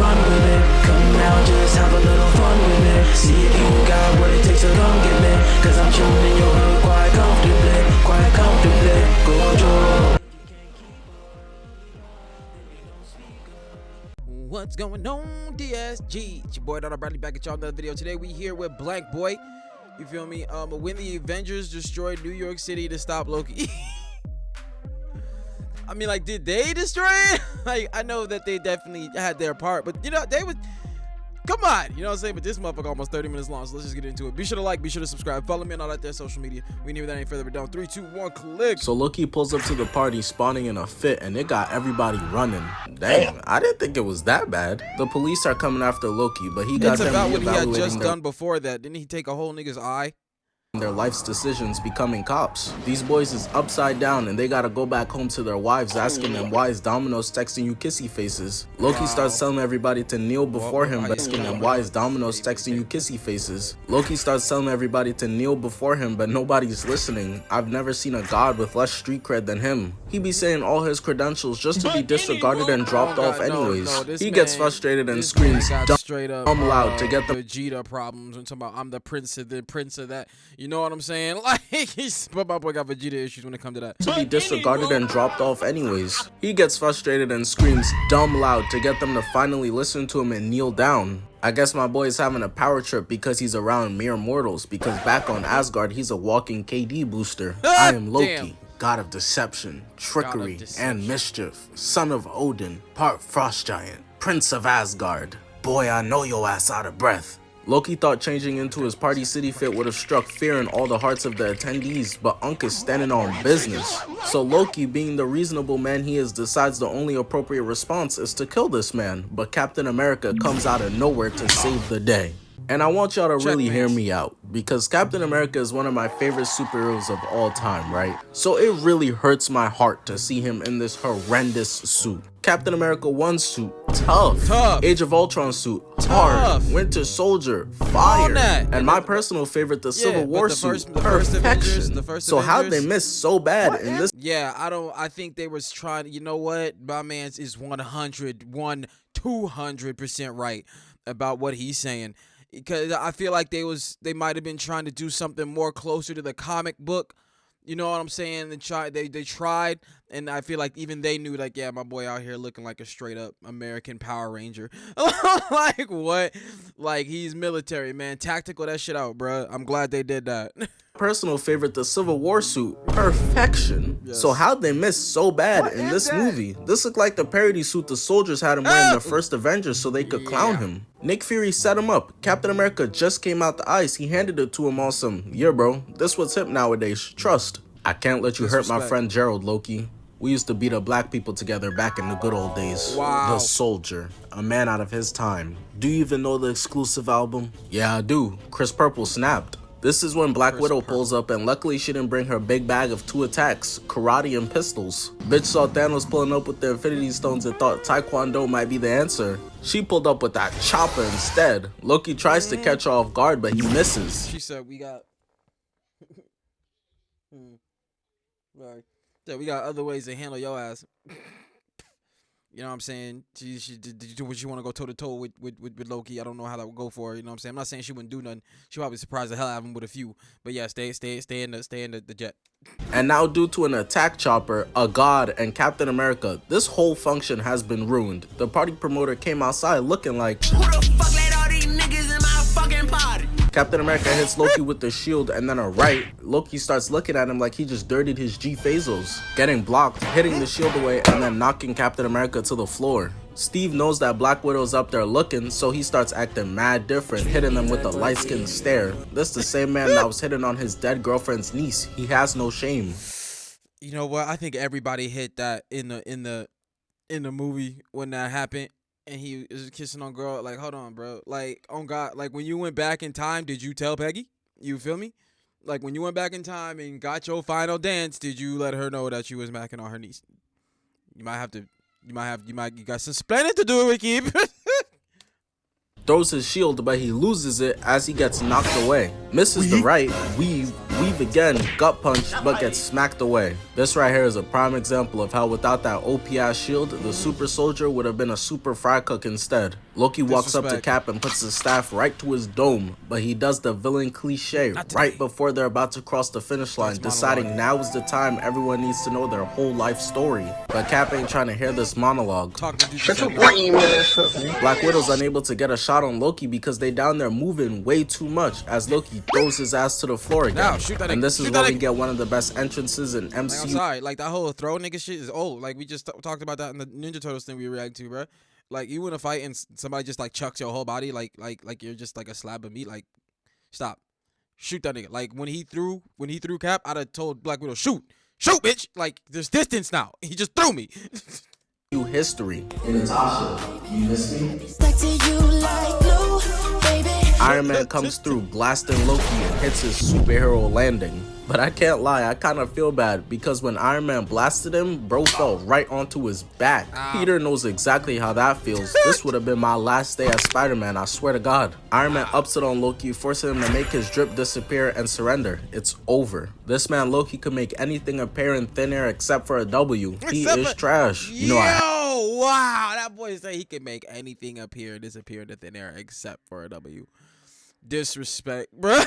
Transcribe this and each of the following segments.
run with it. Come now, just have a little fun with it. See if you got what it takes to come get me. Cause I'm chilling in your hood quite comfortably, Gojo. What's going on, DSG? It's your boy Darrnell Bradley back at y'all another video. Today we here with BlankBoy. You feel me? When the Avengers destroyed New York City to stop Loki. I mean, like, did they destroy it? Like, I know that they definitely had their part, but you know, they would. Come on, you know what I'm saying? But this motherfucker almost 30 minutes long, so let's just get into it. Be sure to like, be sure to subscribe, follow me on all that there social media. We need without any further ado. 3, 2, 1, click. So Loki pulls up to the party, spawning in a fit, and it got everybody running. Damn, I didn't think it was that bad. The police are coming after Loki, but he got it's them about what he had just their done before that. Didn't he take a whole nigga's eye? Their life's decisions becoming cops. These boys is upside down and they gotta go back home to their wives asking them, why is Domino's texting you kissy faces? Loki starts telling everybody to kneel before him, but asking them, why is Domino's texting you kissy faces? Loki starts telling everybody to kneel before him, but nobody's listening. I've never seen a god with less street cred than him. He be saying all his credentials just to be disregarded and dropped off anyways. He gets frustrated and screams dumb loud to get the Vegeta problems. I'm talking about I'm the prince of that. You know what I'm saying? Like, but my boy got Vegeta issues when it comes to that. To be disregarded and dropped off anyways. He gets frustrated and screams dumb loud to get them to finally listen to him and kneel down. I guess my boy is having a power trip because he's around mere mortals, because back on Asgard he's a walking KD booster. I am Loki, god of deception, trickery, and mischief, son of Odin, part frost giant, prince of Asgard. Boy, I know your ass out of breath. Loki thought changing into his Party City fit would have struck fear in all the hearts of the attendees, but Unk is standing on business. So Loki, being the reasonable man he is, decides the only appropriate response is to kill this man, but Captain America comes out of nowhere to save the day. And I want y'all to really hear me out, because Captain America is one of my favorite superheroes of all time, right? So it really hurts my heart to see him in this horrendous suit. Captain America 1 suit, tough. Age of Ultron suit, hard. Winter Soldier, fire. And my personal favorite, the Civil War suit, perfection. So how'd they miss so bad in this? Yeah, I think they was trying, you know what? My man's is 200% right about what he's saying. Because I feel like they might have been trying to do something more closer to the comic book. You know what I'm saying? They tried, and I feel like even they knew, like, yeah, my boy out here looking like a straight up American Power Ranger. Like, what? Like, he's military, man. Tactical that shit out, bruh. I'm glad they did that. Personal favorite, the Civil War suit, perfection. Yes. So how'd they miss so bad in this movie? This looked like the parody suit the soldiers had him wearing in the first Avengers so they could clown him. Nick Fury set him up. Captain America just came out the ice. He handed it to him on some, yeah bro, this what's hip nowadays, trust. I can't let you hurt my friend Gerald, Loki. We used to beat up black people together back in the good old days. Wow. The Soldier, a man out of his time. Do you even know the exclusive album? Yeah, I do. Chris Purple snapped. This is when Black Widow pulls up, and luckily she didn't bring her big bag of 2 attacks, karate and pistols. Bitch saw Thanos pulling up with the Infinity Stones and thought Taekwondo might be the answer. She pulled up with that chopper instead. Loki tries to catch her off guard, but he misses. She said, we got... Right. Yeah, we got other ways to handle your ass. You know what I'm saying? Did you want to go toe to toe with Loki? I don't know how that would go for her. You know what I'm saying? I'm not saying she wouldn't do nothing. She probably surprised the hell out of him with a few. But yeah, stay in the jet. And now, due to an attack chopper, a god, and Captain America, this whole function has been ruined. The party promoter came outside looking like, who the fuck let all these niggas in my fucking party? Captain America hits Loki with the shield and then a right. Loki starts looking at him like he just dirtied his G-Phasals, getting blocked, hitting the shield away, and then knocking Captain America to the floor. Steve knows that Black Widow's up there looking, so he starts acting mad different, hitting them with a light-skinned stare. This the same man that was hitting on his dead girlfriend's niece. He has no shame. You know what? I think everybody hit that in the movie when that happened. And he was kissing on girl, like, hold on, bro. Like, on God, like, when you went back in time, did you tell Peggy? You feel me? Like, when you went back in time and got your final dance, did you let her know that you was macking on her niece? You got some splaining to do, Keep. Throws his shield, but he loses it as he gets knocked away. Misses the right, weave again, gut punch, but gets smacked away. This right here is a prime example of how without that OP ass shield, the super soldier would have been a super fry cook instead. Loki walks up to Disrespect. Cap and puts his staff right to his dome, but he does the villain cliche Not today. right before they're about to cross the finish line, Starts deciding monologue. now is the time everyone needs to know their whole life story. But Cap ain't trying to hear this monologue. Talk to Shut your Jujutsu. lame ass up, man. Black Widow's unable to get a shot on Loki because they down there moving way too much as Loki throws his ass to the floor again. Now, shoot that And nigga. this is Shoot where that we nigga. get one of the best entrances in Like, I'm MCU. sorry, like that whole throw nigga shit is old. Like we just talked about that in the Ninja Turtles thing we reacted to, bro. Like you in a fight and somebody just like chucks your whole body, like you're just like a slab of meat. Like, stop, shoot that nigga. Like when he threw Cap, I'd have told Black Widow, shoot, bitch. Like there's distance now. He just threw me. History. Hey Natasha, you miss me? Back to you like glue, baby. Iron Man comes through blasting Loki and hits his superhero landing. But I can't lie, I kind of feel bad because when Iron Man blasted him, bro fell right onto his back. Peter knows exactly how that feels. This would have been my last day as Spider-Man, I swear to God. Iron Man ups it on Loki, forcing him to make his drip disappear and surrender. It's over. This man Loki could make anything appear in thin air except for a W. He Except is for- trash. You know, Yo, wow, that boy said he can make anything appear and disappear in the thin air except for a W. Disrespect, bruh.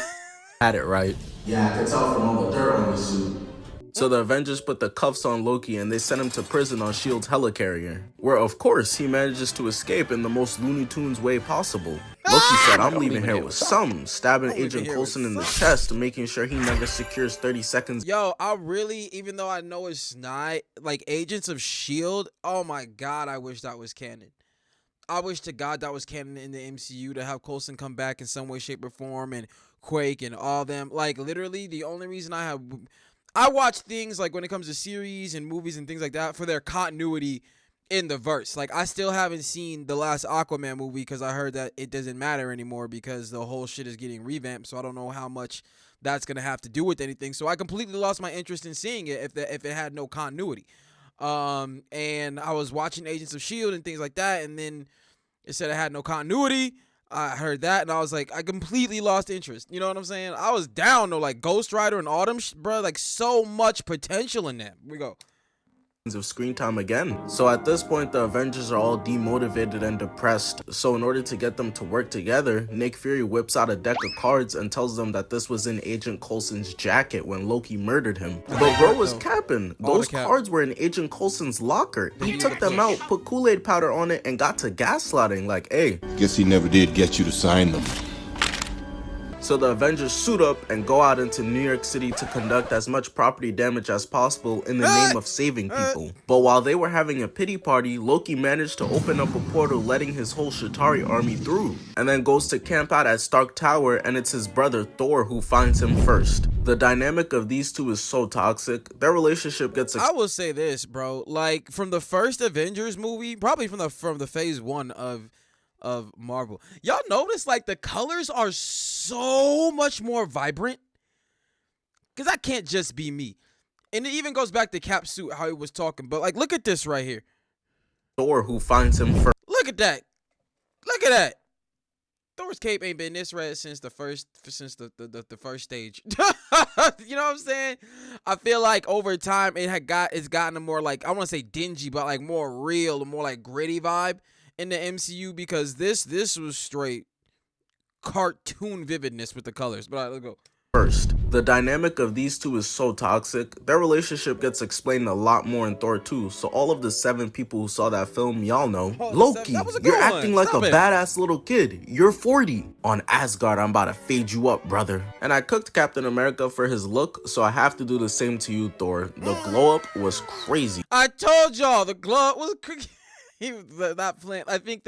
had it right. Yeah, I could tell from all the dirt on his suit. So the Avengers put the cuffs on Loki and they sent him to prison on S.H.I.E.L.D.'s helicarrier, where of course he manages to escape in the most Looney Tunes way possible. Loki said, I'm leaving here with some, stabbing Agent Coulson in the chest, making sure he never secures 30 seconds. Yo, I really, even though I know it's not, like Agents of S.H.I.E.L.D., oh my God, I wish that was canon. I wish to God that was canon in the MCU to have Coulson come back in some way, shape, or form, and Quake and all them. Like, literally, the only reason I watch things, like, when it comes to series and movies and things like that, for their continuity in the verse. Like, I still haven't seen the last Aquaman movie because I heard that it doesn't matter anymore because the whole shit is getting revamped, so I don't know how much that's going to have to do with anything. So I completely lost my interest in seeing it if it had no continuity. And I was watching Agents of S.H.I.E.L.D. and things like that, and then it said it had no continuity. I heard that, and I was like, I completely lost interest. You know what I'm saying? I was down, though, like Ghost Rider and Autumn, bro, like so much potential in that. We go. Of screen time again. So at this point the Avengers are all demotivated and depressed, so in order to get them to work together, Nick Fury whips out a deck of cards and tells them that this was in Agent Coulson's jacket when Loki murdered him. But bro was capping. Those cards were in Agent Coulson's locker. He took them out, put Kool-Aid powder on it, and got to gaslighting like, hey. Guess he never did get you to sign them. So the Avengers suit up and go out into New York City to conduct as much property damage as possible in the name of saving people. But while they were having a pity party, Loki managed to open up a portal letting his whole Chitauri army through, and then goes to camp out at Stark Tower, and it's his brother Thor who finds him first. The dynamic of these two is so toxic. Their relationship gets I will say this, bro. Like from the first Avengers movie, probably from the phase 1 of Marvel. Y'all notice like the colors are so much more vibrant? Cause that can't just be me. And it even goes back to Cap's suit, how he was talking. But like, look at this right here. Thor who finds him first. Look at that. Look at that. Thor's cape ain't been this red since the first stage. You know what I'm saying? I feel like over time it's gotten a more like, I want to say dingy, but like more real, more like gritty vibe in the MCU, because this was straight cartoon vividness with the colors. But all right, let's go. First, the dynamic of these two is so toxic. Their relationship gets explained a lot more in Thor 2, so all of the 7 people who saw that film, y'all know. Loki, that was a good you're one. acting like Stop a it. badass little kid. You're 40. On Asgard, I'm about to fade you up, brother. And I cooked Captain America for his look, so I have to do the same to you, Thor. The glow up was crazy. I told y'all the glove was that plant. I think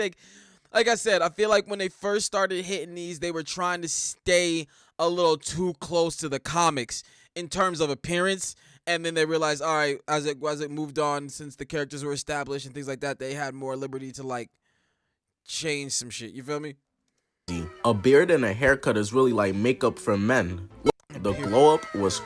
like I said, I feel like when they first started hitting these, they were trying to stay a little too close to the comics in terms of appearance, and then they realized, all right, as it moved on, since the characters were established and things like that, they had more liberty to like change some shit. You feel me? A beard and a haircut is really like makeup for men. The glow up was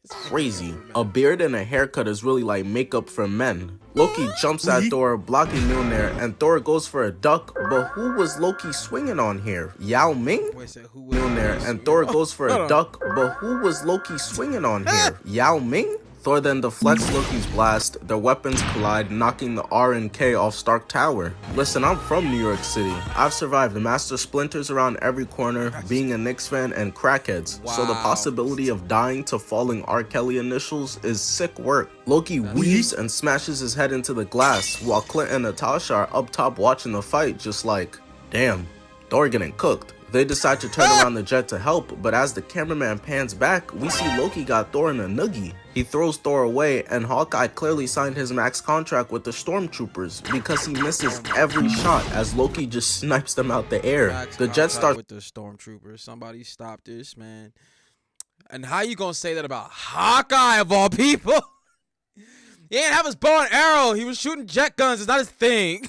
crazy. A beard and a haircut is really like makeup for men. Loki jumps at Thor, blocking Mjolnir, and Thor goes for a duck, but who was Loki swinging on here? Yao Ming? Wait, so who was Mjolnir, and Thor goes for a duck, but who was Loki swinging on here? Yao Ming? Thor then deflects Loki's blast, their weapons collide, knocking the R and K off Stark Tower. Listen, I'm from New York City. I've survived master splinters around every corner, being a Knicks fan, and crackheads. Wow. So the possibility of dying to falling R. Kelly initials is sick work. Loki weaves and smashes his head into the glass, while Clint and Natasha are up top watching the fight, just like, damn, Thor getting cooked. They decide to turn around the jet to help, but as the cameraman pans back, we see Loki got Thor in a noogie. He throws Thor away, and Hawkeye clearly signed his max contract with the Stormtroopers because he misses every shot as Loki just snipes them out the air. Max The jet starts with the Stormtroopers. Somebody stop this, man. And how you gonna say that about Hawkeye of all people? He ain't have his bow and arrow. He was shooting jet guns. It's not his thing.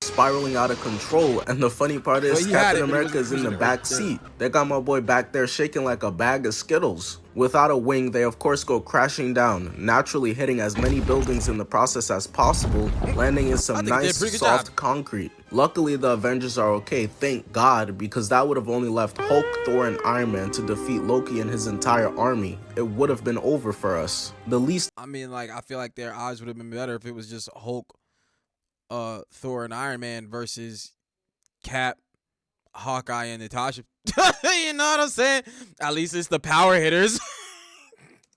spiraling out of control, and the funny part is Captain America is in the back seat. They got my boy back there shaking like a bag of Skittles. Without a wing, they of course go crashing down, naturally hitting as many buildings in the process as possible, landing in some nice soft concrete. Luckily, the Avengers are okay, thank God, because that would have only left Hulk, Thor, and Iron Man to defeat Loki and his entire army. It would have been over for us. The least I mean, like, I feel like their odds would have been better if it was just Hulk, Thor, and Iron Man versus Cap, Hawkeye, and Natasha. You know what I'm saying? At least it's the power hitters.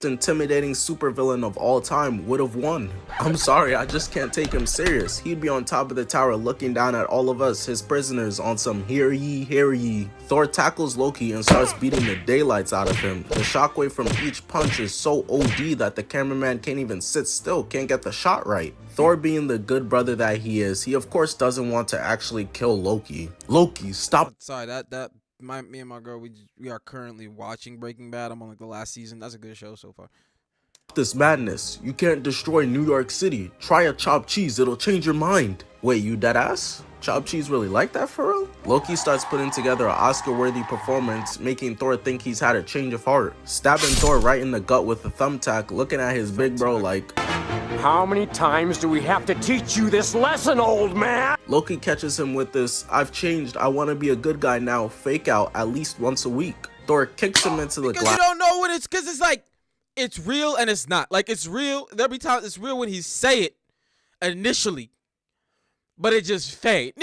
intimidating supervillain of all time would have won. I'm sorry, I just can't take him serious. He'd be on top of the tower looking down at all of us, his prisoners, on some hear ye, hear ye. Thor tackles Loki and starts beating the daylights out of him. The shockwave from each punch is so OD that the cameraman can't even sit still, can't get the shot right. Thor, being the good brother that he is, he of course doesn't want to actually kill Loki. Loki, stop. Sorry, me and my girl, we are currently watching Breaking Bad. I'm on like the last season. That's a good show so far. This madness. You can't destroy New York City. Try a chopped cheese, it'll change your mind. Wait, you dead ass? Chopped cheese really like that for real? Loki starts putting together an Oscar-worthy performance, making Thor think he's had a change of heart. Stabbing Thor right in the gut with a thumbtack, looking at his big bro like, how many times do we have to teach you this lesson, old man? Loki catches him with this, I've changed, I want to be a good guy now, fake out at least once a week. Thor kicks him into the glass. You don't know what it's, because it's like, it's real and it's not. Like, it's real, there'll be times it's real when he say it initially, but it just fade.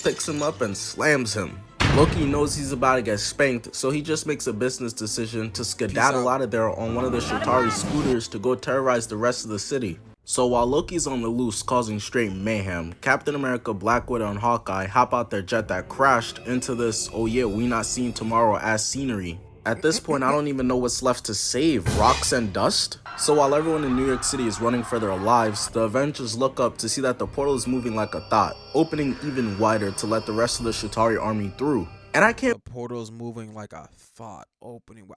Picks him up and slams him. Loki knows he's about to get spanked, so he just makes a business decision to skedaddle out of there on one of the Chitauri scooters to go terrorize the rest of the city. So while Loki's on the loose causing straight mayhem, Captain America, Black Widow, and Hawkeye hop out their jet that crashed into this oh yeah we not seen tomorrow ass scenery. At this point, I don't even know what's left to save, rocks and dust? So while everyone in New York City is running for their lives, the Avengers look up to see that the portal is moving like a thought, opening even wider to let the rest of the Chitauri army through. And I can't— The portal's moving like a thought, opening.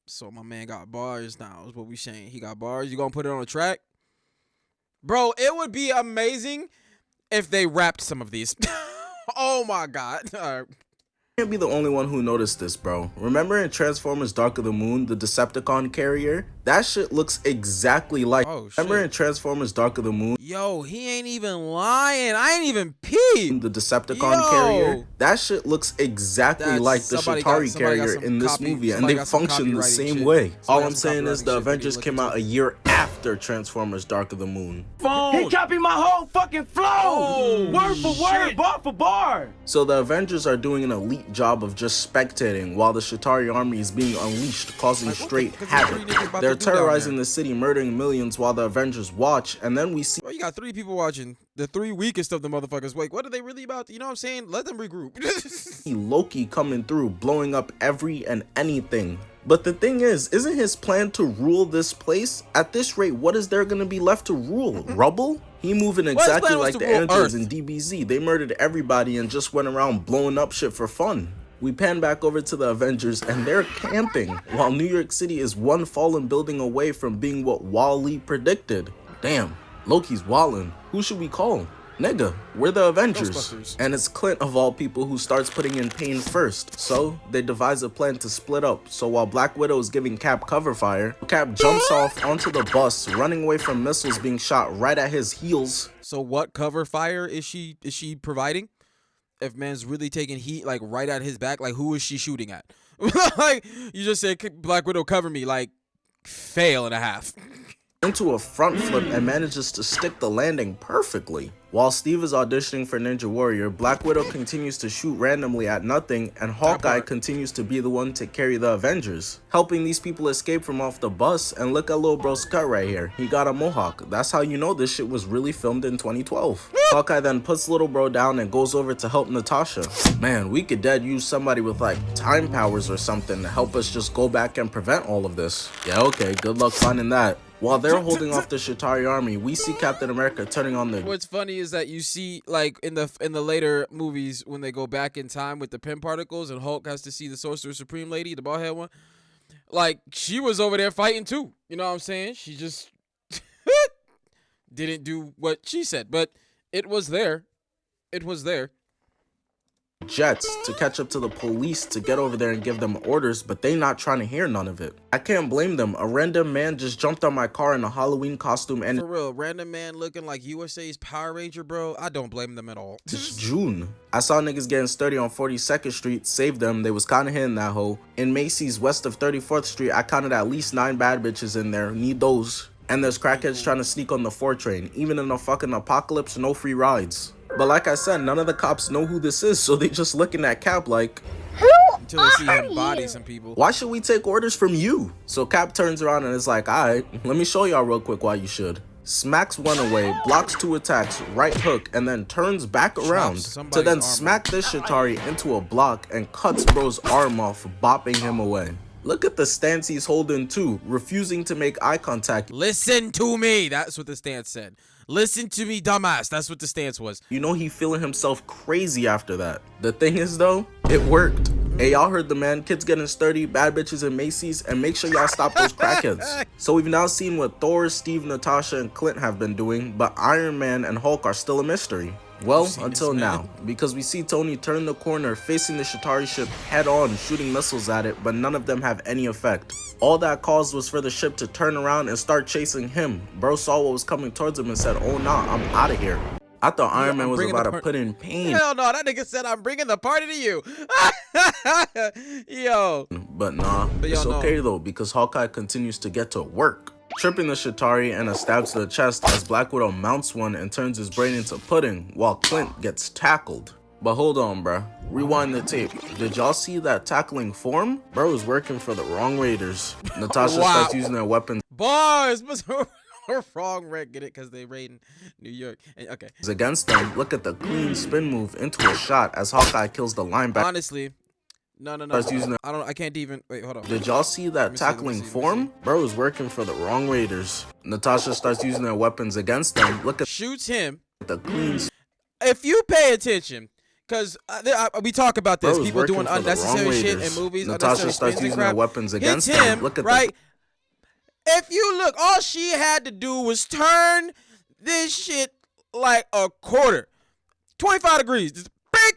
So my man got bars now, is what we saying. He got bars. You gonna put it on a track? Bro, it would be amazing if they rapped some of these. Oh my God. Can't be the only one who noticed this, bro. Remember in Transformers Dark of the Moon, the Decepticon carrier? That shit looks exactly like— Remember in Transformers Dark of the Moon? Yo, he ain't even lying. I ain't even peed. The Decepticon carrier? That shit looks exactly like the Chitauri carrier in this movie, and they function the same way. All I'm saying is the Avengers came out a year after Transformers Dark of the Moon. He copied my whole fucking flow! Word for word, bar for bar! So the Avengers are doing an elite job of just spectating while the Chitauri army is being unleashed, causing straight havoc. They're terrorizing the city, murdering millions while the Avengers watch, and then we see— Bro, you got 3 people watching. The 3 weakest of the motherfuckers. Wait, what are they really about? You know what I'm saying? Let them regroup. Loki coming through, blowing up every and anything. But the thing is, isn't his plan to rule this place? At this rate, what is there gonna be left to rule? Rubble? He moving exactly like the Avengers in DBZ. They murdered everybody and just went around blowing up shit for fun. We pan back over to the Avengers and they're camping, while New York City is one fallen building away from being what Wall-E predicted. Damn, Loki's wallin'. Who should we call? Nigga, we're the Avengers. And it's Clint of all people who starts putting in pain first. So they devise a plan to split up. So while Black Widow is giving Cap cover fire, Cap jumps off onto the bus, running away from missiles being shot right at his heels. So what cover fire is she providing? If man's really taking heat like right at his back, like who is she shooting at? Like, you just said, Black Widow, cover me. Like, fail and a half. Into a front flip and manages to stick the landing perfectly. While Steve is auditioning for Ninja Warrior, Black Widow continues to shoot randomly at nothing, and Hawkeye continues to be the one to carry the Avengers, helping these people escape from off the bus. And look at Lil Bro's cut right here. He got a mohawk. That's how you know this shit was really filmed in 2012. Hawkeye then puts Little Bro down and goes over to help Natasha. Man, we could dead use somebody with like time powers or something to help us just go back and prevent all of this. Yeah, okay, good luck finding that. While they're holding off the Chitauri army, we see Captain America turning on the... What's funny is that you see, like, in the later movies, when they go back in time with the Pym particles and Hulk has to see the Sorcerer Supreme lady, the bald head one, like, she was over there fighting too. You know what I'm saying? She just didn't do what she said, but it was there. It was there. Jets to catch up to the police to get over there and give them orders, but they not trying to hear none of it. I can't blame them. A random man just jumped on my car in a Halloween costume, and for real, random man looking like USA's Power Ranger, bro. I don't blame them at all. It's June. I saw niggas getting sturdy on 42nd Street, saved them, they was kinda hitting that hoe. In Macy's west of 34th Street, I counted at least 9 bad bitches in there, need those. And there's crackheads trying to sneak on the 4 train. Even in a fucking apocalypse, no free rides. But like I said, none of the cops know who this is, so they just looking at Cap like, until they see him body some people. Why should we take orders from you? So Cap turns around and is like, alright, let me show y'all real quick why you should. Smacks one away, blocks 2 attacks, right hook, and then turns back around to then smack this Chitauri into a block and cuts bro's arm off, bopping him away. Look at the stance he's holding too, refusing to make eye contact. Listen to me. That's what the stance said. Listen to me, dumbass. That's what the stance was. You know he feeling himself crazy after that. The thing is though, it worked. Hey, y'all heard the man, kids getting sturdy, bad bitches in Macy's, and make sure y'all stop those crackheads. So we've now seen what Thor, Steve, Natasha, and Clint have been doing, but Iron Man and Hulk are still a mystery. Well, until now, because we see Tony turn the corner, facing the Chitauri ship head on, shooting missiles at it, but none of them have any effect. All that caused was for the ship to turn around and start chasing him. Bro saw what was coming towards him and said, oh nah, I'm out of here. I thought Iron Man was about to put in pain. Hell no, that nigga said I'm bringing the party to you. Yo. But nah, it's okay though, because Hawkeye continues to get to work, tripping the Chitauri and a stab to the chest as Black Widow mounts one and turns his brain into pudding while Clint gets tackled. But hold on, bruh. Rewind the tape. Did y'all see that tackling form? Bro was working for the wrong Raiders. Natasha starts using their weapons. Boys, wrong Red, get it? Because they raiding New York. Okay. Against them, look at the clean spin move into a shot as Hawkeye kills the linebacker. Honestly, no. I can't even. Wait, hold on. Did y'all see that tackling form? Bro was working for the wrong Raiders. Natasha starts using their weapons against them. Look at shoots him. The clean. If you pay attention, because we talk about this, people doing unnecessary shit in movies. Natasha starts using her weapons against him. Look at right. If you look, all she had to do was turn this shit like a quarter, 25 degrees, just big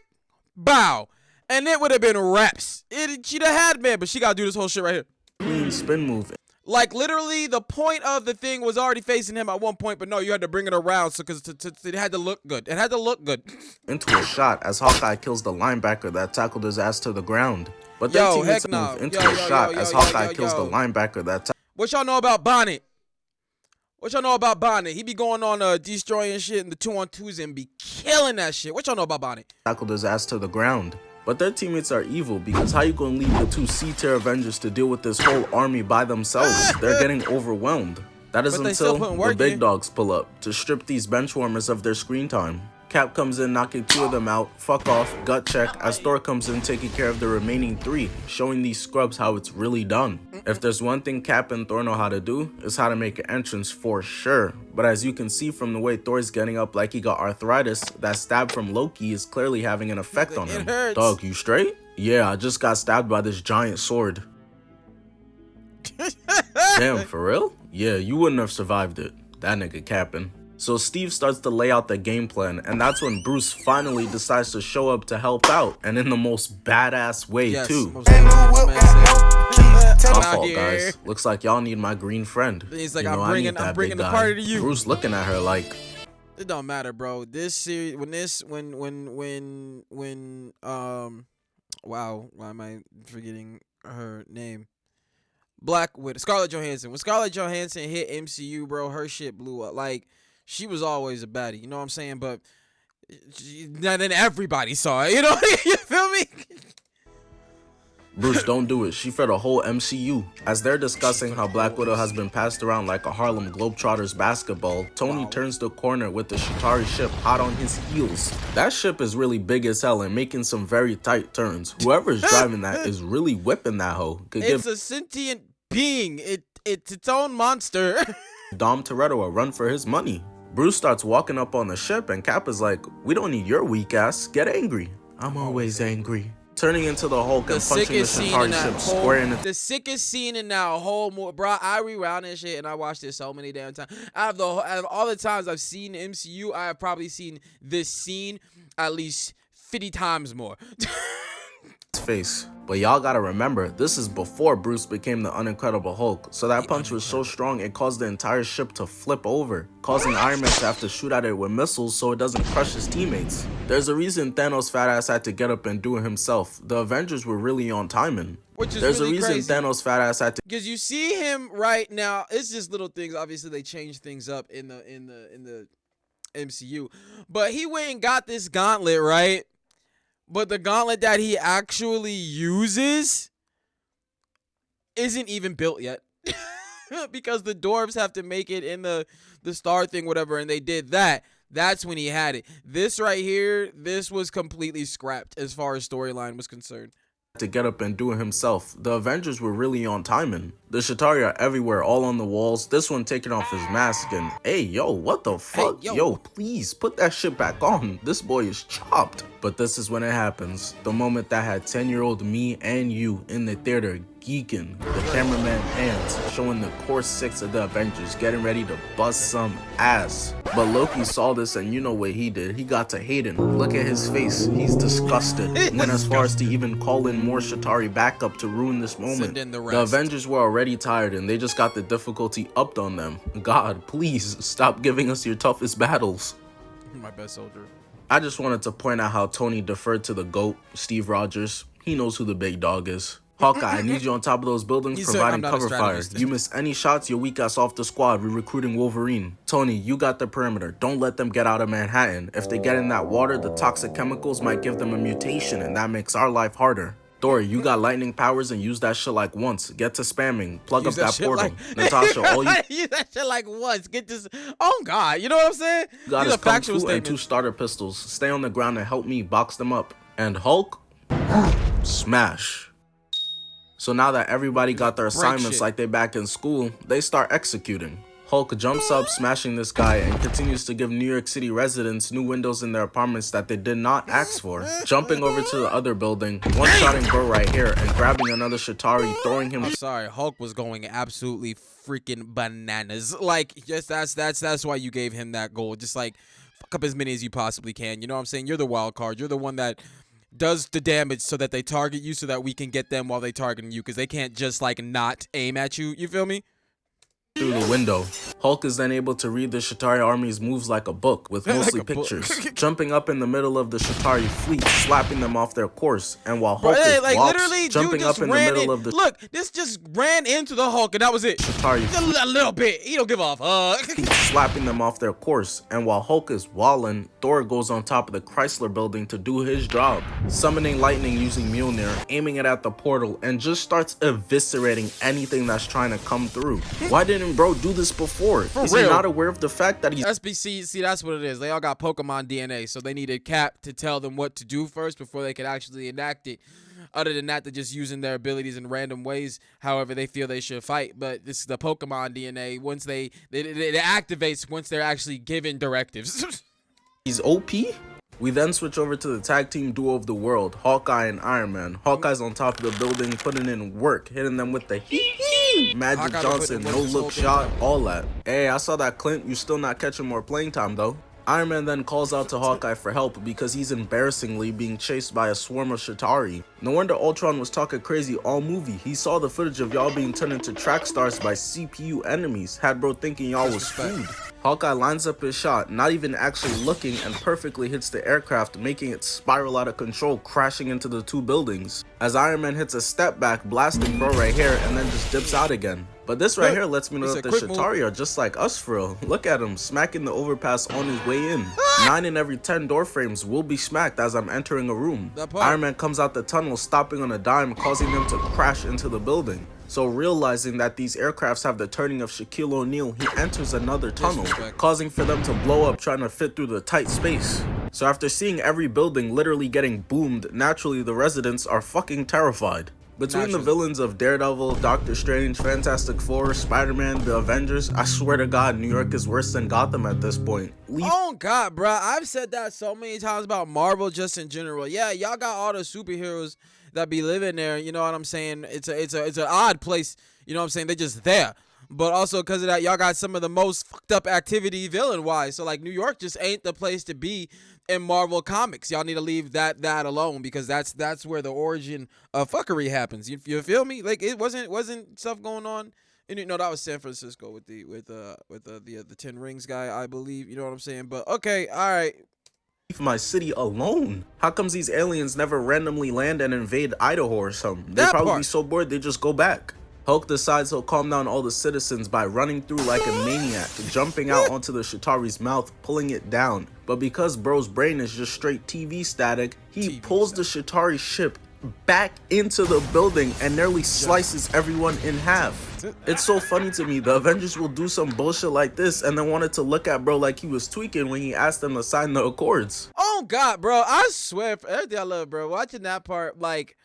bow, and it would have been reps. She'd have had man, but she gotta do this whole shit right here. Clean spin move. Like literally, the point of the thing was already facing him at one point, but no, you had to bring it around, so because it had to look good. It had to look good. Into a shot as Hawkeye kills the linebacker that tackled his ass to the ground. But their teammates move into a shot as Hawkeye kills the linebacker that. What y'all know about Bonnet? What y'all know about Bonnet? He be going on destroying shit in the 2-on-2s and be killing that shit. What y'all know about Bonnet? Tackled his ass to the ground. But their teammates are evil, because how you gonna leave the 2 C-tier Avengers to deal with this whole army by themselves? They're getting overwhelmed. That is until the big dogs pull up to strip these benchwarmers of their screen time. Cap comes in knocking 2 of them out, fuck off, gut check, as Thor comes in taking care of the remaining 3, showing these scrubs how it's really done. If there's one thing Cap and Thor know how to do, is how to make an entrance for sure. But as you can see from the way Thor's getting up like he got arthritis, that stab from Loki is clearly having an effect on him. Dog, you straight? Yeah, I just got stabbed by this giant sword. Damn, for real? Yeah, you wouldn't have survived it. That nigga capping. So Steve starts to lay out the game plan, and that's when Bruce finally decides to show up to help out, and in the most badass way too. My fault, guys. Looks like y'all need my green friend. He's like, I'm bringing the party to you. Bruce looking at her like, it don't matter, bro. This series, wow, why am I forgetting her name? Black Widow, Scarlett Johansson. When Scarlett Johansson hit MCU, bro, her shit blew up. Like, she was always a baddie, you know what I'm saying? But then everybody saw it, you know? You feel me? Bruce, don't do it. She fed a whole MCU. As they're discussing how Black Widow has been passed around like a Harlem Globetrotters basketball, Tony turns the corner with the Chitauri ship hot on his heels. That ship is really big as hell and making some very tight turns. Whoever's driving that is really whipping that hoe. It's a sentient being. It's its own monster. Dom Toretto a run for his money. Bruce starts walking up on the ship and Cap is like, we don't need your weak ass. Get angry. I'm always angry. Turning into the Hulk and punching the Chitauri ship square in the sickest scene in that whole movie, bro. I rewound this shit and I watched it so many damn times. Out of all the times I've seen MCU, I have probably seen this scene at least 50 times more. face. But y'all gotta remember, this is before Bruce became the Unincredible Hulk, so that punch was so strong it caused the entire ship to flip over, causing Iron Man to have to shoot at it with missiles so it doesn't crush his teammates. There's a reason Thanos' fat ass had to get up and do it himself. The Avengers were really on timing. There's really a reason crazy. Thanos' fat ass had to, because you see him right now. It's just little things. Obviously, they changed things up in the MCU, but he went and got this gauntlet, right? But the gauntlet that he actually uses isn't even built yet. Because the dwarves have to make it in the star thing, whatever, and they did that. That's when he had it. This right here, this was completely scrapped as far as storyline was concerned. To get up and do it himself. The Avengers were really on timing. The Chitauri are everywhere, all on the walls. This one taking off his mask and, hey, yo, what the fuck? Hey, yo, please put that shit back on. This boy is chopped. But this is when it happens. The moment that had 10-year-old me and you in the theater geeking. The cameraman hands showing the core 6 of the Avengers getting ready to bust some ass. But Loki saw this and you know what he did. He got to hating. Look at his face. He's disgusted. Went as far as to even call in more Chitauri backup to ruin this moment. The Avengers were already tired and they just got the difficulty upped on them. God, please stop giving us your toughest battles. My best soldier. I just wanted to point out how Tony deferred to the GOAT, Steve Rogers. He knows who the big dog is. Hawkeye, I need you on top of those buildings providing cover fire. You miss any shots, you're weak ass off the squad. We're recruiting Wolverine. Tony, you got the perimeter. Don't let them get out of Manhattan. If they get in that water, the toxic chemicals might give them a mutation and that makes our life harder. Thor, you got lightning powers and use that shit like once. Get to spamming. Plug up that portal. Natasha, all you use that shit like once. Get this. Oh God, you know what I'm saying? You got is kung fu and 2 starter pistols. Stay on the ground and help me box them up. And Hulk, smash. So now that everybody got their assignments like they back in school, they start executing. Hulk jumps up, smashing this guy, and continues to give New York City residents new windows in their apartments that they did not ask for. Jumping over to the other building, one-shotting bro right here, and grabbing another Chitauri, throwing him. I'm sorry, Hulk was going absolutely freaking bananas. Like, just that's why you gave him that goal. Just like, fuck up as many as you possibly can. You know what I'm saying? You're the wild card. You're the one that does the damage so that they target you, so that we can get them while they targeting you, because they can't just like not aim at you. You feel me? Through the window. Hulk is then able to read the Chitauri army's moves like a book, with mostly like pictures. Jumping up in the middle of the Chitauri fleet, slapping them off their course. And while Hulk is like literally jumping up in the middle of the... Look, this just ran into the Hulk and that was it. Chitauri a little bit. He don't give off. Slapping them off their course. And while Hulk is walling, Thor goes on top of the Chrysler building to do his job. Summoning lightning using Mjolnir, aiming it at the portal, and just starts eviscerating anything that's trying to come through. Why didn't bro do this before? Is he not aware of the fact that he's SBC? See, that's what it is. They all got Pokemon DNA, so they needed Cap to tell them what to do first before they could actually enact it. Other than that, they're just using their abilities in random ways, however they feel they should fight. But this is the Pokemon DNA. Once it activates once they're actually given directives. He's OP? We then switch over to the tag team duo of the world, Hawkeye and Iron Man. Hawkeye's on top of the building, putting in work, hitting them with the Magic Johnson, no-look shot, all that. Hey, I saw that, Clint. You still not catching more playing time, though. Iron Man then calls out to Hawkeye for help because he's embarrassingly being chased by a swarm of Chitauri. No wonder Ultron was talking crazy all movie. He saw the footage of y'all being turned into track stars by CPU enemies, had bro thinking y'all was food. Hawkeye lines up his shot, not even actually looking, and perfectly hits the aircraft, making it spiral out of control, crashing into the two buildings. As Iron Man hits a step back, blasting bro right here, and then just dips out again. But this right here lets me know that the Chitauri are just like us for real. Look at him, smacking the overpass on his way in. 9 in every 10 door frames will be smacked as I'm entering a room. Iron Man comes out the tunnel, stopping on a dime, causing them to crash into the building. So realizing that these aircrafts have the turning of Shaquille O'Neal, he enters another tunnel, causing for them to blow up trying to fit through the tight space. So after seeing every building literally getting boomed, naturally the residents are fucking terrified. Between the villains of Daredevil, Doctor Strange, Fantastic Four, Spider-Man, the Avengers, I swear to God, New York is worse than Gotham at this point. Oh God, bro, I've said that so many times about Marvel just in general. Yeah, y'all got all the superheroes that be living there, you know what I'm saying? It's an odd place, you know what I'm saying? They're just there. But also because of that, y'all got some of the most fucked up activity villain-wise. So, like, New York just ain't the place to be in Marvel Comics. Y'all need to leave that alone because that's where the origin of fuckery happens. You feel me? Like, it wasn't stuff going on. And, you know, that was San Francisco with the 10 Rings guy, I believe. You know what I'm saying? But, okay, all right. My city alone. How comes these aliens never randomly land and invade Idaho or something? They'd probably be so bored they just go back. Hulk decides he'll calm down all the citizens by running through like a maniac, jumping out onto the Chitauri's mouth, pulling it down. But because bro's brain is just straight TV static, he pulls the Chitauri ship back into the building and nearly slices everyone in half. It's so funny to me, the Avengers will do some bullshit like this and then wanted to look at bro like he was tweaking when he asked them to sign the Accords. Oh God, bro, I swear, for everything I love, bro, watching that part, like,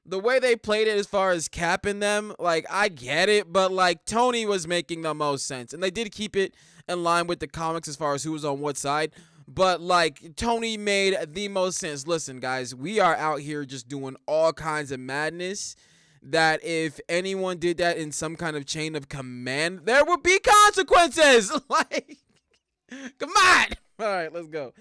the way they played it as far as capping them, like, I get it, but, like, Tony was making the most sense. And they did keep it in line with the comics as far as who was on what side. But, like, Tony made the most sense. Listen, guys, we are out here just doing all kinds of madness that if anyone did that in some kind of chain of command, there would be consequences. Like, come on. All right, let's go.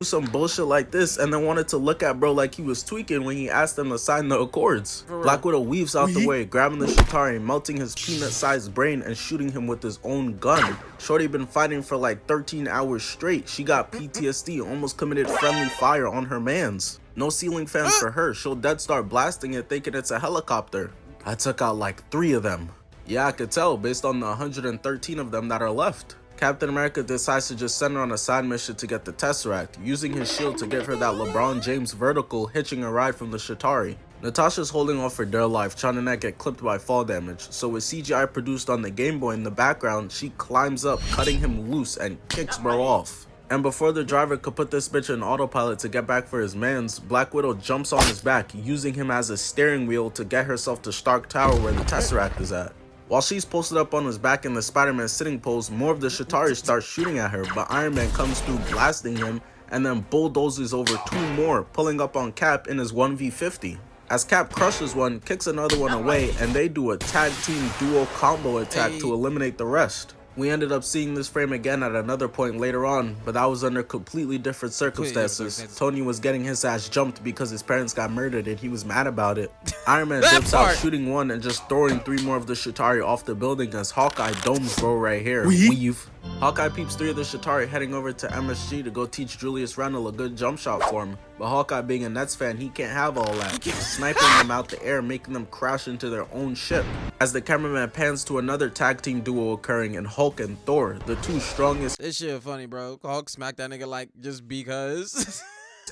Some bullshit like this and then wanted to look at bro like he was tweaking when he asked them to sign the Accords. Black Widow weaves out the way, grabbing the Chitauri, melting his peanut-sized brain and shooting him with his own gun. Shorty been fighting for like 13 hours straight. She got PTSD, almost committed friendly fire on her mans. No ceiling fans for her. She'll dead start blasting it thinking it's a helicopter. I took out like 3 of them. Yeah, I could tell based on the 113 of them that are left. Captain America decides to just send her on a side mission to get the Tesseract, using his shield to get her that LeBron James vertical, hitching a ride from the Chitauri. Natasha's holding off for dear life, trying to not get clipped by fall damage, so with CGI produced on the Game Boy in the background, she climbs up, cutting him loose and kicks bro off. And before the driver could put this bitch in autopilot to get back for his mans, Black Widow jumps on his back, using him as a steering wheel to get herself to Stark Tower where the Tesseract is at. While she's posted up on his back in the Spider-Man sitting pose, more of the Chitauri start shooting at her, but Iron Man comes through blasting him and then bulldozes over 2 more, pulling up on Cap in his 1v50. As Cap crushes one, kicks another one away, and they do a tag team duo combo attack to eliminate the rest. We ended up seeing this frame again at another point later on, but that was under completely different circumstances. Tony was getting his ass jumped because his parents got murdered and he was mad about it. Iron Man dips out shooting one and just throwing 3 more of the Chitauri off the building as Hawkeye domes bro right here. Weave. Hawkeye peeps 3 of the Chitauri heading over to MSG to go teach Julius Randle a good jump shot form. But Hawkeye being a Nets fan, he can't have all that, sniping them out the air, making them crash into their own ship. As the cameraman pans to another tag team duo occurring in Hulk and Thor, the 2 strongest This shit funny, bro. Hulk smacked that nigga like just because.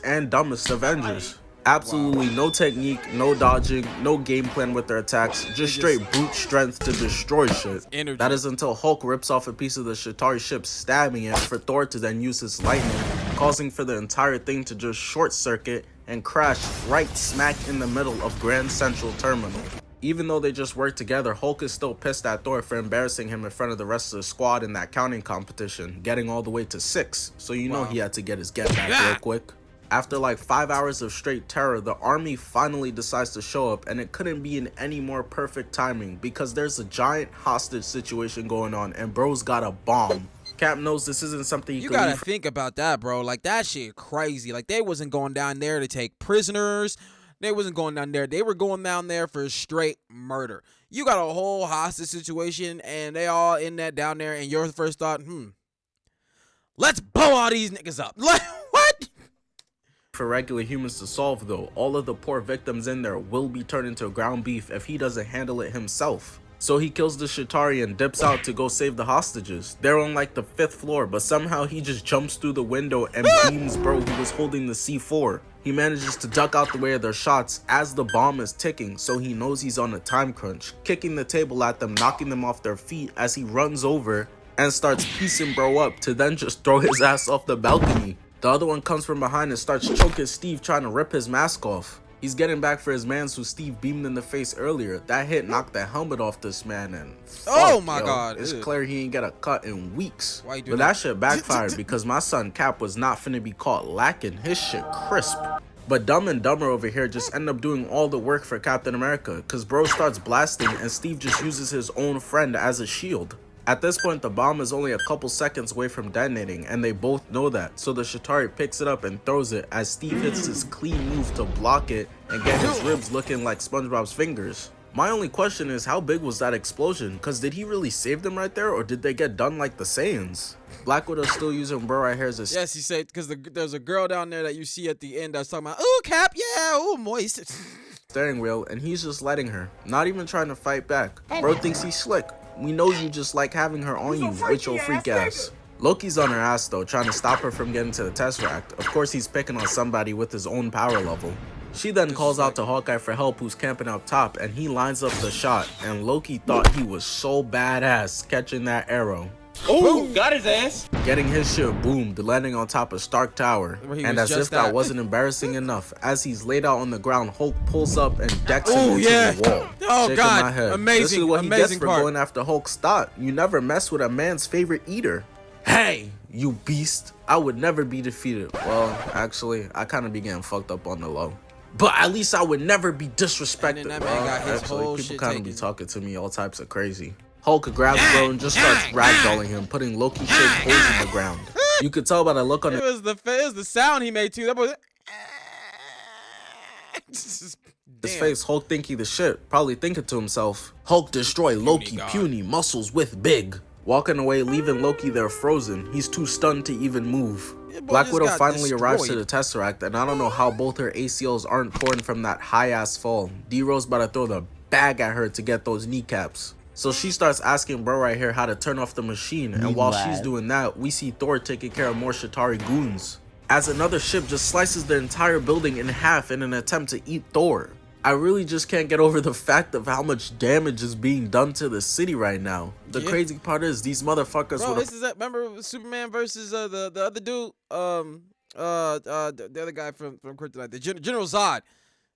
and dumbest Avengers. Absolutely no technique, no dodging, no game plan with their attacks, just straight brute strength to destroy shit. That is until Hulk rips off a piece of the Chitauri ship, stabbing it, for Thor to then use his lightning, causing for the entire thing to just short circuit and crash right smack in the middle of Grand Central Terminal. Even though they just worked together, Hulk is still pissed at Thor for embarrassing him in front of the rest of the squad in that counting competition, getting all the way to 6, so you know he had to get his get back real quick. After like 5 hours of straight terror, the army finally decides to show up, and it couldn't be in any more perfect timing because there's a giant hostage situation going on and bro's got a bomb. Cap knows this isn't something you gotta think about that, bro. Like, that shit crazy. Like, they wasn't going down there to take prisoners. They wasn't going down there. They were going down there for straight murder. You got a whole hostage situation, and they all in that down there, and your first thought, let's blow all these niggas up. Like, what? For regular humans to solve though, all of the poor victims in there will be turned into ground beef if he doesn't handle it himself. So he kills the Chitauri and dips out to go save the hostages. They're on like the 5th floor, but somehow he just jumps through the window and beams bro who was holding the C4. He manages to duck out the way of their shots as the bomb is ticking, so he knows he's on a time crunch, kicking the table at them, knocking them off their feet as he runs over and starts piecing bro up to then just throw his ass off the balcony. The other one comes from behind and starts choking Steve, trying to rip his mask off. He's getting back for his mans who Steve beamed in the face earlier. That hit knocked the helmet off this man and oh my god, it's clear he ain't get a cut in weeks. Why you do but that? that shit backfired because my son Cap was not finna be caught lacking. His shit crisp. But Dumb and Dumber over here just end up doing all the work for Captain America, cause bro starts blasting and Steve just uses his own friend as a shield. At this point, the bomb is only a couple seconds away from detonating, and they both know that, so the Chitauri picks it up and throws it as Steve hits his clean move to block it and get his ribs looking like SpongeBob's fingers. My only question is, how big was that explosion? Cause did he really save them right there, or did they get done like the Saiyans? Black Widow's still using bro right here as a Yes, he said, because there's a girl down there that you see at the end that's talking about, ooh, Cap, yeah, ooh, moist. steering wheel, and he's just letting her, not even trying to fight back. Bro thinks he's slick. We know you just like having her on you with your freak ass. Loki's on her ass though, trying to stop her from getting to the Tesseract. Of course he's picking on somebody with his own power level. She then calls out to Hawkeye for help, who's camping up top, and he lines up the shot, and Loki thought he was so badass catching that arrow. Oh, got his ass. Getting his shit boomed, landing on top of Stark Tower. And as if that wasn't embarrassing enough, as he's laid out on the ground, Hulk pulls up and decks him into the wall. Oh Shaking god, my head. amazing, This is what amazing he gets for part. going after Hulk's thought. You never mess with a man's favorite eater. Hey, you beast. I would never be defeated. Well, actually, I kind of be getting fucked up on the low. But at least I would never be disrespected. And then that man got his whole people shit kind of be taken. talking to me all types of crazy. Hulk grabs bro and just starts ragdolling him, putting Loki-shaped holes in the ground. You could tell by the look on It was the sound he made too. That was his face. Hulk think he the shit, probably thinking to himself, Hulk destroy Loki, God. puny, muscles with big. Walking away, leaving Loki there frozen. He's too stunned to even move. Black just Widow got finally arrives to destroyed. the Tesseract, and I don't know how both her ACLs aren't torn from that high-ass fall. D-Rose about to throw the bag at her to get those kneecaps. So she starts asking bro right here how to turn off the machine, and while she's doing that, we see Thor taking care of more Chitauri goons, as another ship just slices the entire building in half in an attempt to eat Thor. I really just can't get over the fact of how much damage is being done to the city right now. The crazy part is these motherfuckers bro, would this is that. Remember Superman versus the other dude, the other guy from Kryptonite, the General Zod.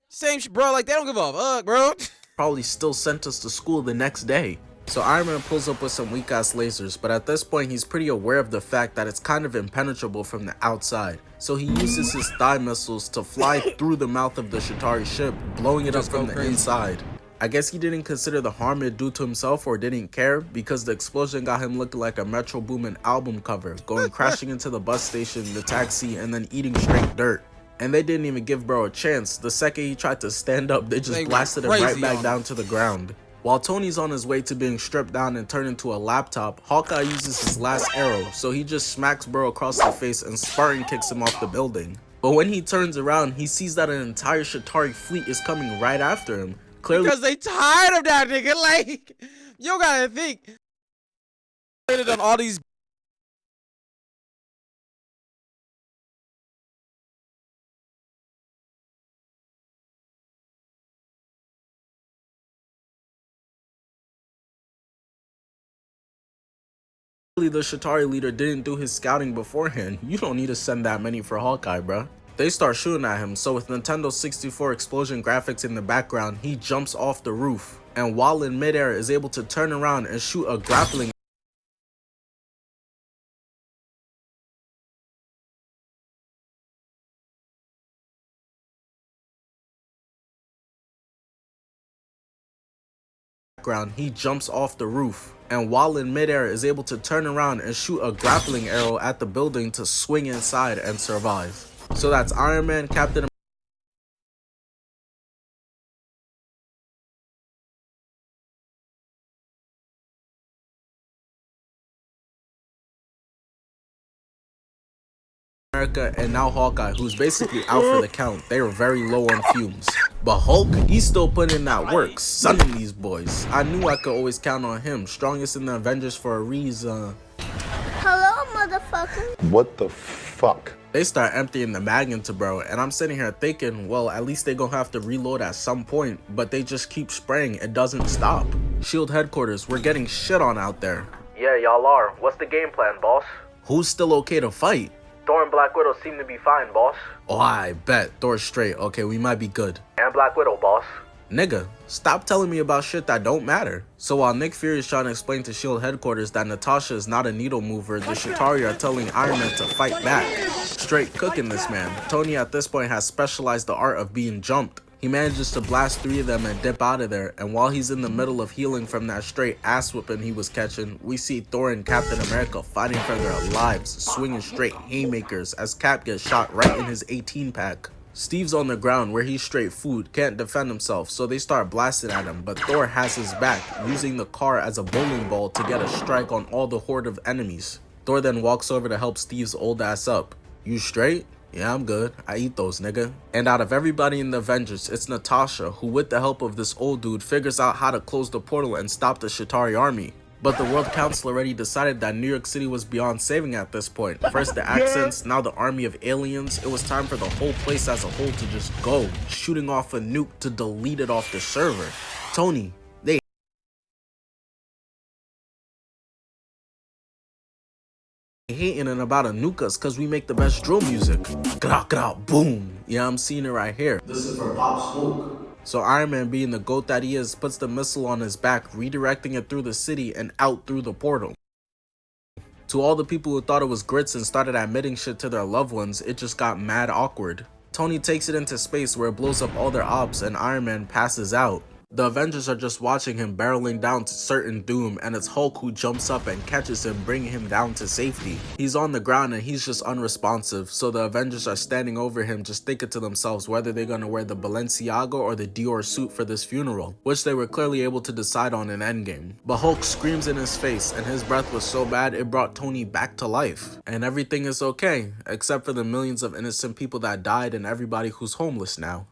Same shit, bro. Like they don't give a fuck, bro. probably still sent us to school the next day. So Iron Man pulls up with some weak ass lasers, but at this point he's pretty aware of the fact that it's kind of impenetrable from the outside. So he uses his thigh missiles to fly through the mouth of the Chitauri ship, blowing it up from the inside. I guess he didn't consider the harm it'd do to himself or didn't care, because the explosion got him looking like a Metro Boomin album cover, going crashing into the bus station, the taxi, and then eating straight dirt. And they didn't even give bro a chance. The second he tried to stand up, they just blasted him right back down to the ground. While Tony's on his way to being stripped down and turned into a laptop, Hawkeye uses his last arrow, so he just smacks bro across the face and Spartan kicks him off the building. But when he turns around, he sees that an entire Chitauri fleet is coming right after him. Clearly, because they tired of that nigga. Like, you gotta think. On all these. the Chitauri leader didn't do his scouting beforehand. You don't need to send that many for Hawkeye, bruh. They start shooting at him, so with Nintendo 64 explosion graphics in the background, he jumps off the roof, and while in midair is able to turn around and shoot a grappling he jumps off the roof, and while in midair is able to turn around and shoot a grappling arrow at the building to swing inside and survive. So that's Iron Man, Captain America, and now Hawkeye, who's basically out for the count. They are very low on fumes. But Hulk, he's still putting in that work, sunning these boys. I knew I could always count on him. Strongest in the Avengers for a reason. Hello, motherfucker. What the fuck? They start emptying the mag into bro, and I'm sitting here thinking, well, at least they gonna have to reload at some point, but they just keep spraying. It doesn't stop. SHIELD headquarters, we're getting shit on out there. Yeah, y'all are. What's the game plan, boss? Who's still okay to fight? Thor and Black Widow seem to be fine, boss. Oh, I bet. Thor's straight. Okay, we might be good. And Black Widow, boss. Nigga, stop telling me about shit that don't matter. So while Nick Fury is trying to explain to SHIELD headquarters that Natasha is not a needle mover, the Chitauri are telling Iron Man to fight back. Straight cooking this man. Tony at this point has specialized the art of being jumped. He manages to blast 3 of them and dip out of there, and while he's in the middle of healing from that straight ass whipping he was catching, we see Thor and Captain America fighting for their lives, swinging straight haymakers as Cap gets shot right in his 18 pack. Steve's on the ground where he's straight food, can't defend himself, so they start blasting at him, but Thor has his back, using the car as a bowling ball to get a strike on all the horde of enemies. Thor then walks over to help Steve's old ass up. You straight? Yeah, I'm good. I eat those, nigga. And out of everybody in the Avengers, it's Natasha, who with the help of this old dude figures out how to close the portal and stop the Chitauri army. But the World Council already decided that New York City was beyond saving at this point. First the accents, now the army of aliens. It was time for the whole place as a whole to just go, shooting off a nuke to delete it off the server. Tony, they hating and about a nuke us cause we make the best drill music. Gra gra boom. Yeah, I'm seeing it right here. This is for Pop Smoke. So Iron Man, being the GOAT that he is, puts the missile on his back, redirecting it through the city and out through the portal. To all the people who thought it was grits and started admitting shit to their loved ones, it just got mad awkward. Tony takes it into space where it blows up all their ops and Iron Man passes out. The Avengers are just watching him barreling down to certain doom, and it's Hulk who jumps up and catches him, bringing him down to safety. He's on the ground and he's just unresponsive, so the Avengers are standing over him just thinking to themselves whether they're gonna wear the Balenciaga or the Dior suit for this funeral, which they were clearly able to decide on in Endgame. But Hulk screams in his face and his breath was so bad it brought Tony back to life. And everything is okay, except for the millions of innocent people that died and everybody who's homeless now.